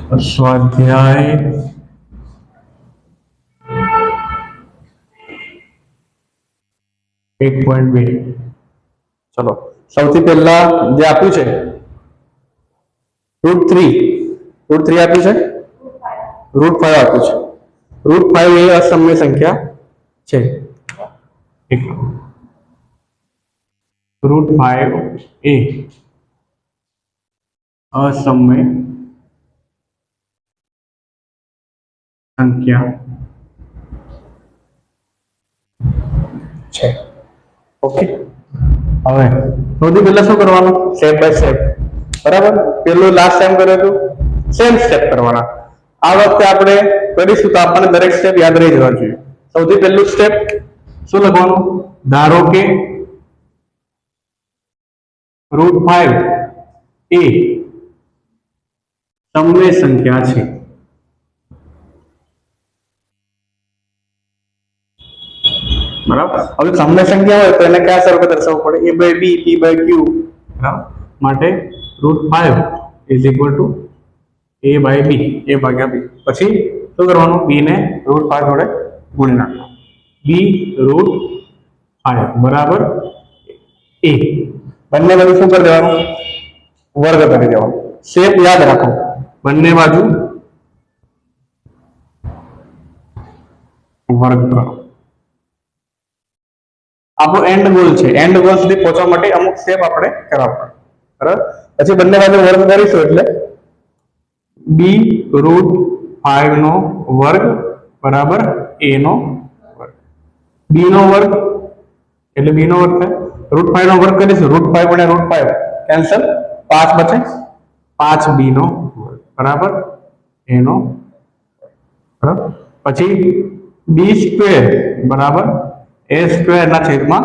સ્વાધ્યાય 1.2 चलो સૌથી પહેલા જે આપ્યું છે √3 આપ્યું છે √5 આપ્યું છે √5 એ અસમય સંખ્યા છે √5 એ અસમય સંખ્યા છે ઓકે હવે સૌથી પહેલા શું કરવાનું સ્ટેપ બાય સ્ટેપ બરાબર પેલું લાસ્ટ ટાઈમ કર્યું હતું સેમ સ્ટેપ કરવાના આ વખતે આપણે કરીશું તો આપણને દરેક સ્ટેપ યાદ રહી જવા જોઈએ સૌથી પહેલું સ્ટેપ શું લખવાનું ધારો કે √5 એ સમય સંખ્યા છે બરાબર હવે સમય સંખ્યા હોય તો એને કયા સ્વરૂપે દર્શાવવું પડે a/b p/q બરાબર માટે √5 = a/b a ભાગ્યા b પછી શું કરવાનું b ને √5 જોડે ગુણી નાખવાનું b √5 બરાબર a બંને બાજુ શું કરી દેવાનું વર્ગ કરી દેવાનો શેપ યાદ રાખો બંને બાજુ વર્ગ કરો આપણો એન્ડ ગોલ છે એન્ડ ગોલ સુધી પહોંચવા માટે અમુક સ્ટેપ આપણે કરવા પડે બરાબર પછી બંને બાજુ વર્ગ કરીશું એટલે b √5 નો વર્ગ બરાબર a નો વર્ગ b નો વર્ગ એટલે b નો વર્ગ થાય √5 નો વર્ગ કરીશું √5 * √5 કેન્સલ 5 બચે 5b નો વર્ગ બરાબર a નો બરાબર પછી b² બરાબર a² ના છેદમાં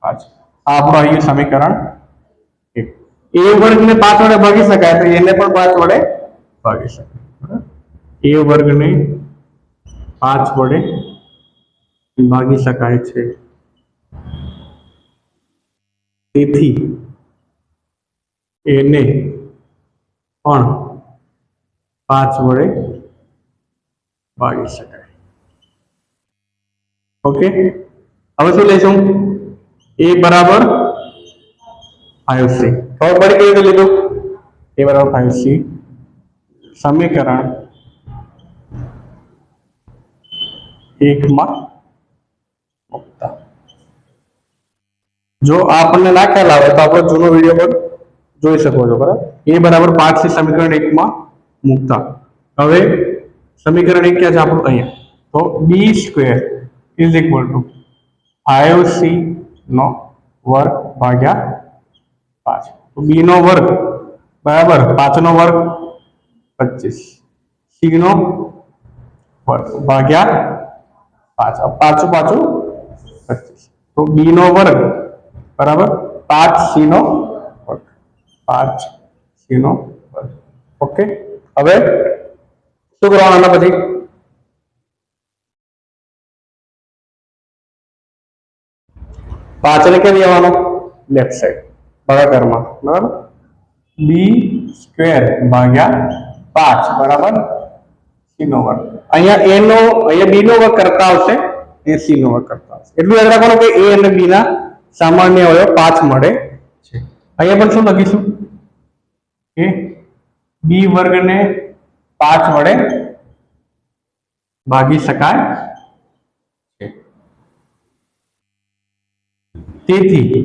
5 આ આપણું અહીં સમીકરણ 1 a વર્ગને 5 વડે ભાગી શકાય તો એને પણ 5 વડે ભાગી શકાય a વર્ગને 5 વડે ભાગી શકાય છે તેથી એને પણ 5 વડે ભાગી શકાય ઓકે હવે શું લઈશું a બરાબર 5c ખબર પડી કેવી રીતે લીધું a બરાબર 5c સમીકરણ 1 માં મૂકતા જો આપણને ના ખ્યાલ આવે તો આપણો જૂનો વિડીયો પર જોઈ શકો છો બરાબર a બરાબર 5c સમીકરણ 1 માં મૂકતા હવે સમીકરણ 1 ક્યાં છે આપણું અહીંયા તો b² = 5c નો વર્ગ ભાગ્યા 5 તો b નો વર્ગ બરાબર 5 નો વર્ગ 25 c નો વર્ગ ભાગ્યા 5 પાછું 25 તો b નો વર્ગ બરાબર 5c નો વર્ગ 5c નો વર્ગ ઓકે હવે શું કરવાનું આના પછી 5 ને ક્યાં લેવાનો લેફ્ટ સાઈડ ભાગાકારમાં બરાબર b² ભાગ્યા 5 બરાબર c નો વર્ગ અહીંયા b નો વર્ગ કરતા આવશે એ c નો વર્ગ કરતા આવશે એટલું યાદ રાખવાનું કે a અને b ના સામાન્ય અવયવ 5 મળે છે અહીંયા પણ શું લખીશું કે b વર્ગને 5 વડે ભાગી શકાય છે તેથી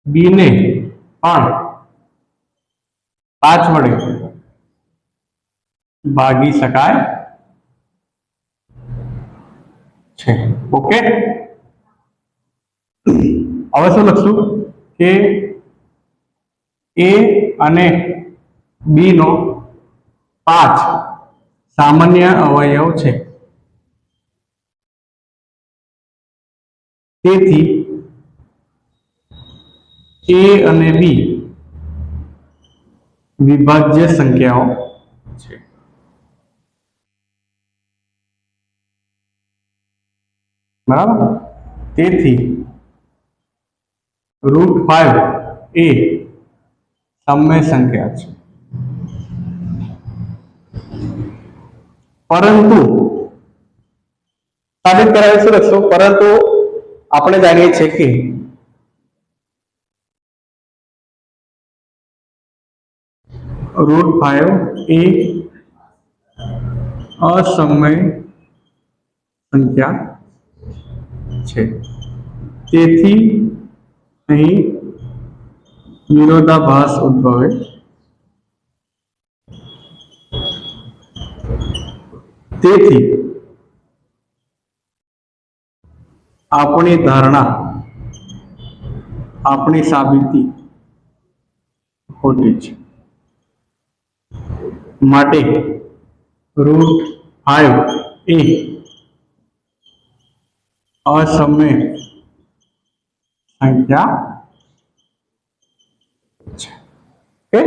b ને પણ 5 વડે ભાગી શકાય છે ઓકે હવે શું લખશું કે a અને b નો 5 સામાન્ય અવયવ છે તેથી a અને b વિભાજ્ય સંખ્યાઓ છે બરાબર તેથી √5 એ સમય સંખ્યા છે પરંતુ સાબિત કરાવી શું લખશું? પરંતુ આપણે જાણીએ છીએ કે √5 એ અસમય સંખ્યા છે, તેથી અહીં વિરોધાભાસ ઉદ્ભવે. તેથી આપણી ધારણા, આપણી સાબિતી ખોટી છે. માટે √5 એ અસમય સંખ્યા છે. ઓકે.